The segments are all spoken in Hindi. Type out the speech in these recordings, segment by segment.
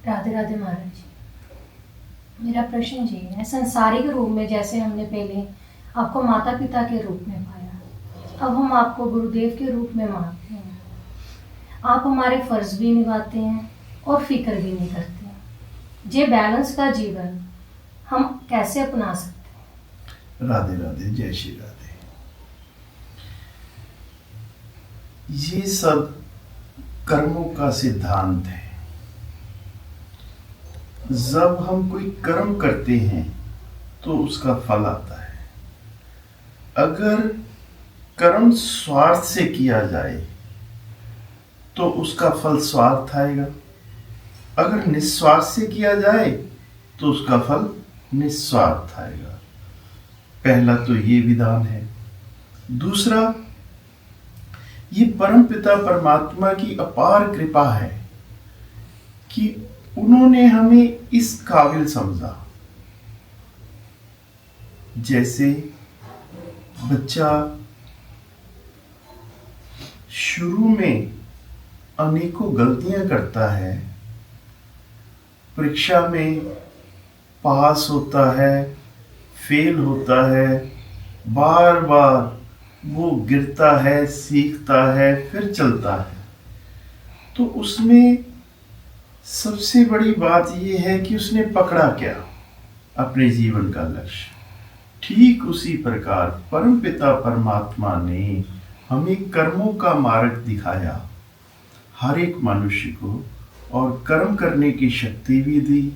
राधे राधे महाराज जी। मेरा प्रश्न ये है, संसारिक रूप में जैसे हमने पहले आपको माता पिता के रूप में पाया, अब हम आपको गुरुदेव के रूप में मानते हैं। आप हमारे फर्ज भी निभाते हैं और फिक्र भी नहीं करते हैं। ये बैलेंस का जीवन हम कैसे अपना सकते हैं? राधे राधे, जय श्री राधे। ये सब कर्मों का सिद्धांत है। जब हम कोई कर्म करते हैं तो उसका फल आता है। अगर कर्म स्वार्थ से किया जाए तो उसका फल स्वार्थ आएगा। अगर निस्वार्थ से किया जाए तो उसका फल निस्वार्थ आएगा। पहला तो ये विधान है। दूसरा, ये परमपिता परमात्मा की अपार कृपा है कि उन्होंने हमें इस काबिल समझा। जैसे बच्चा शुरू में अनेकों गलतियां करता है, परीक्षा में पास होता है, फेल होता है, बार बार वो गिरता है, सीखता है, फिर चलता है। तो उसमें सबसे बड़ी बात यह है कि उसने पकड़ा क्या, अपने जीवन का लक्ष्य। ठीक उसी प्रकार परमपिता परमात्मा ने हमें कर्मों का मार्ग दिखाया, हर एक मनुष्य को, और कर्म करने की शक्ति भी दी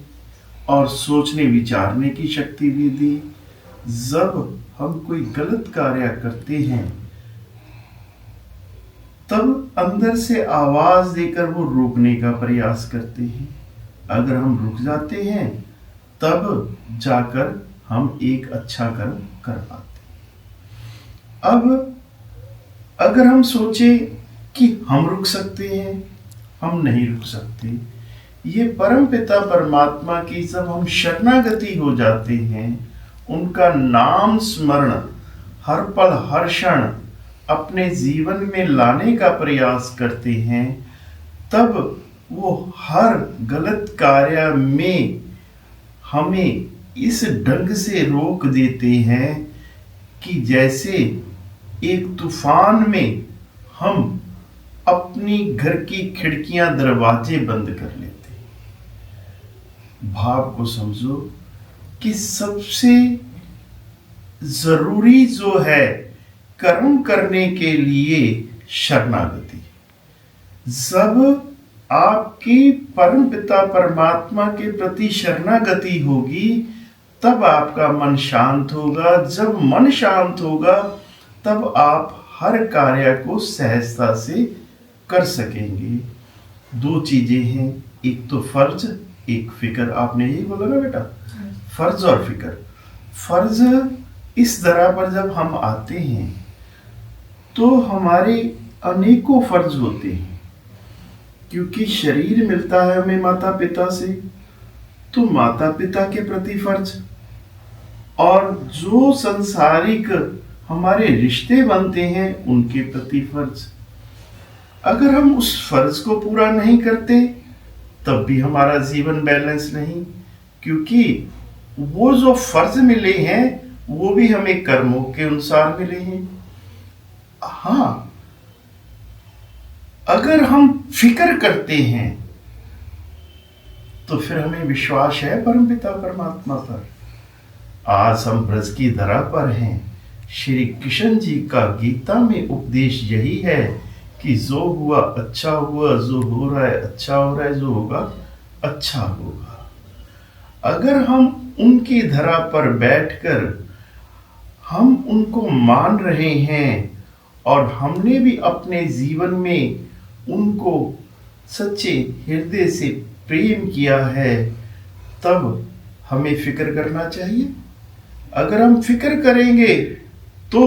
और सोचने विचारने की शक्ति भी दी। जब हम कोई गलत कार्य करते हैं तब अंदर से आवाज देकर वो रोकने का प्रयास करते हैं। अगर हम रुक जाते हैं तब जाकर हम एक अच्छा कर्म कर पाते हैं। अब अगर हम सोचें कि हम रुक सकते हैं, हम नहीं रुक सकते। ये परमपिता परमात्मा की जब हम शरणागति हो जाते हैं, उनका नाम स्मरण हर पल हर क्षण अपने जीवन में लाने का प्रयास करते हैं, तब वो हर गलत कार्य में हमें इस ढंग से रोक देते हैं कि जैसे एक तूफान में हम अपनी घर की खिड़कियां दरवाजे बंद कर लेते हैं। भाव को समझो कि सबसे जरूरी जो है कर्म करने के लिए शरणागति। जब आपकी परमपिता परमात्मा के प्रति शरणागति होगी तब आपका मन शांत होगा। जब मन शांत होगा तब आप हर कार्य को सहजता से कर सकेंगे। दो चीजें हैं, एक तो फर्ज, एक फिक्र। आपने यही बोला ना बेटा, फर्ज और फिक्र। फर्ज इस तरह पर जब हम आते हैं तो हमारे अनेकों फर्ज होते हैं, क्योंकि शरीर मिलता है हमें माता पिता से, तो माता पिता के प्रति फर्ज, और जो संसारिक हमारे रिश्ते बनते हैं उनके प्रति फर्ज। अगर हम उस फर्ज को पूरा नहीं करते तब भी हमारा जीवन बैलेंस नहीं, क्योंकि वो जो फर्ज मिले हैं वो भी हमें कर्मों के अनुसार मिले हैं। हाँ, अगर हम फिक्र करते हैं तो फिर हमें विश्वास है परमपिता परमात्मा पर। आज हम ब्रज की धरा पर हैं। श्री कृष्ण जी का गीता में उपदेश यही है कि जो हुआ अच्छा हुआ, जो हो रहा है अच्छा हो रहा है, जो होगा अच्छा होगा। अगर हम उनकी धरा पर बैठकर हम उनको मान रहे हैं और हमने भी अपने जीवन में उनको सच्चे हृदय से प्रेम किया है, तब हमें फिक्र करना चाहिए। अगर हम फिक्र करेंगे तो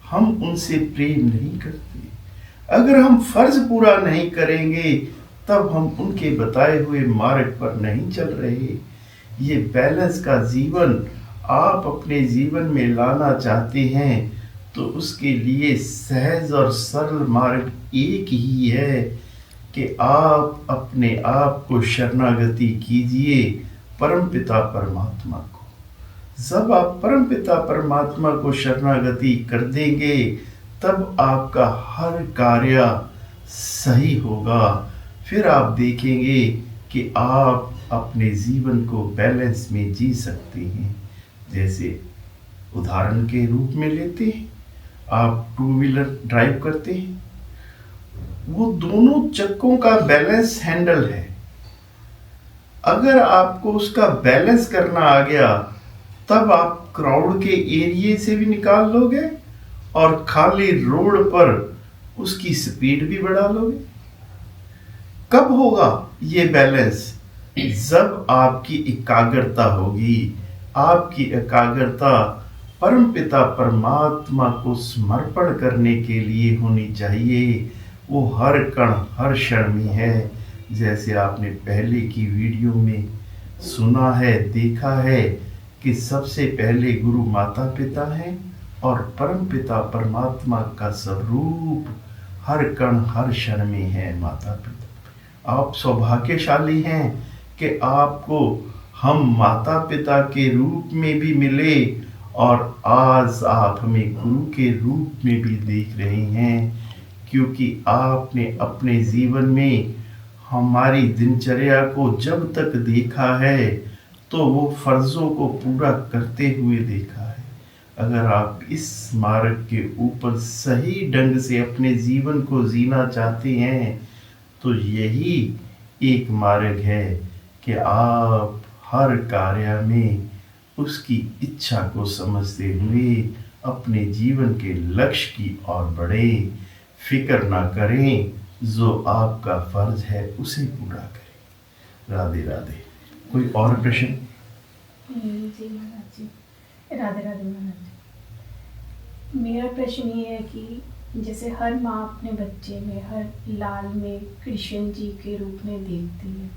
हम उनसे प्रेम नहीं करते। अगर हम फर्ज पूरा नहीं करेंगे तब हम उनके बताए हुए मार्ग पर नहीं चल रहे। ये बैलेंस का जीवन आप अपने जीवन में लाना चाहते हैं तो उसके लिए सहज और सरल मार्ग एक ही है कि आप अपने आप को शरणागति कीजिए परमपिता परमात्मा को। जब आप परमपिता परमात्मा को शरणागति कर देंगे तब आपका हर कार्य सही होगा। फिर आप देखेंगे कि आप अपने जीवन को बैलेंस में जी सकते हैं। जैसे उदाहरण के रूप में लेते हैं, आप टू व्हीलर ड्राइव करते हैं, वो दोनों चक्कों का बैलेंस हैंडल है। अगर आपको उसका बैलेंस करना आ गया तब आप क्राउड के एरिया से भी निकाल लोगे और खाली रोड पर उसकी स्पीड भी बढ़ा लोगे। कब होगा ये बैलेंस? जब आपकी एकाग्रता होगी। आपकी एकाग्रता परमपिता परमात्मा को समर्पण करने के लिए होनी चाहिए। वो हर कण हर क्षण में है। जैसे आपने पहले की वीडियो में सुना है, देखा है कि सबसे पहले गुरु माता पिता हैं और परमपिता परमात्मा का स्वरूप हर कण हर क्षण में है माता पिता। आप सौभाग्यशाली हैं कि आपको हम माता पिता के रूप में भी मिले और आज आप हमें गुरु के रूप में भी देख रहे हैं, क्योंकि आपने अपने जीवन में हमारी दिनचर्या को जब तक देखा है तो वो फर्जों को पूरा करते हुए देखा है। अगर आप इस मार्ग के ऊपर सही ढंग से अपने जीवन को जीना चाहते हैं तो यही एक मार्ग है कि आप हर कार्य में उसकी इच्छा को समझते हुए अपने जीवन के लक्ष्य की ओर बढ़े। फिक्र ना करें, जो आपका फर्ज है उसे पूरा करें। राधे राधे। कोई और प्रश्न? जी महाराज जी, राधे राधे महाराज जी। मेरा प्रश्न ये है कि जैसे हर माँ अपने बच्चे में, हर लाल में कृष्ण जी के रूप में देखती है,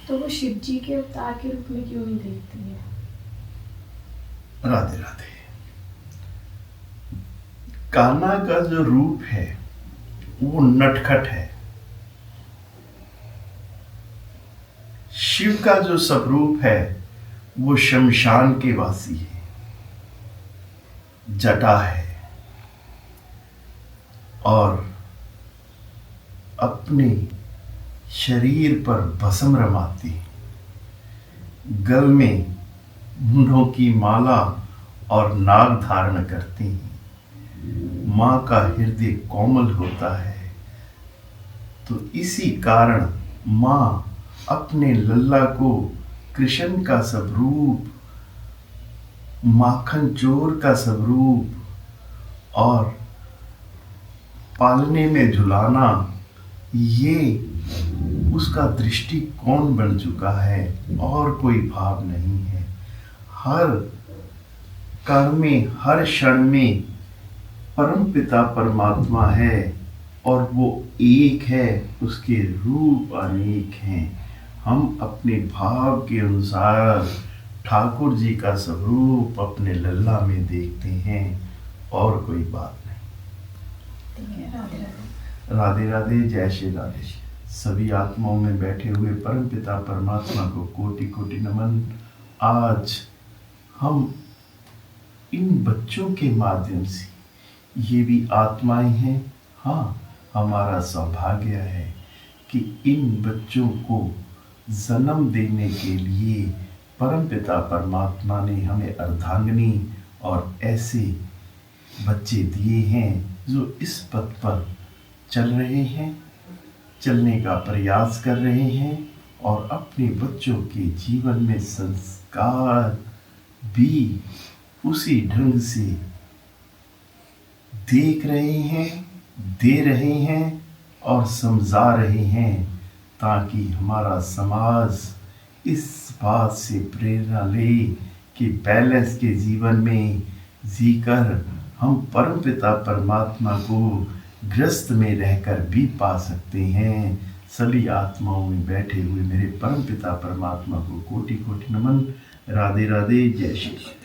तो वो शिव जी के अवतार के रूप में क्यों नहीं देखती है? राधे राधे। कान्हा का जो रूप है वो नटखट है। शिव का जो स्वरूप है वो शमशान के वासी है, जटा है और अपने शरीर पर भस्म रमाती, गल में मुंडों की माला और नाग धारण करती हैं। माँ का हृदय कोमल होता है, तो इसी कारण माँ अपने लल्ला को कृष्ण का स्वरूप, माखन चोर का स्वरूप और पालने में झुलाना, ये उसका दृष्टिकोण बन चुका है और कोई भाव नहीं है। हर कण में, हर क्षण में परमपिता परमात्मा है और वो एक है, उसके रूप अनेक हैं। हम अपने भाव के अनुसार ठाकुर जी का स्वरूप अपने लल्ला में देखते हैं और कोई बात नहीं। राधे राधे। राधे राधे। जय श्री राधे। सभी आत्माओं में बैठे हुए परमपिता परमात्मा को कोटि कोटि नमन। आज हम इन बच्चों के माध्यम से, ये भी आत्माएं हैं, हाँ, हमारा सौभाग्य है कि इन बच्चों को जन्म देने के लिए परमपिता परमात्मा ने हमें अर्धांगिनी और ऐसे बच्चे दिए हैं जो इस पथ पर चल रहे हैं, चलने का प्रयास कर रहे हैं और अपने बच्चों के जीवन में संस्कार भी उसी ढंग से देख रहे हैं, दे रहे हैं और समझा रहे हैं, ताकि हमारा समाज इस बात से प्रेरणा ले कि बैलेंस के जीवन में जीकर हम परमपिता परमात्मा को ग्रस्त में रहकर भी पा सकते हैं। सभी आत्माओं में बैठे हुए मेरे परमपिता परमात्मा को कोटि कोटि नमन। राधे राधे। जय श्री कृष्ण।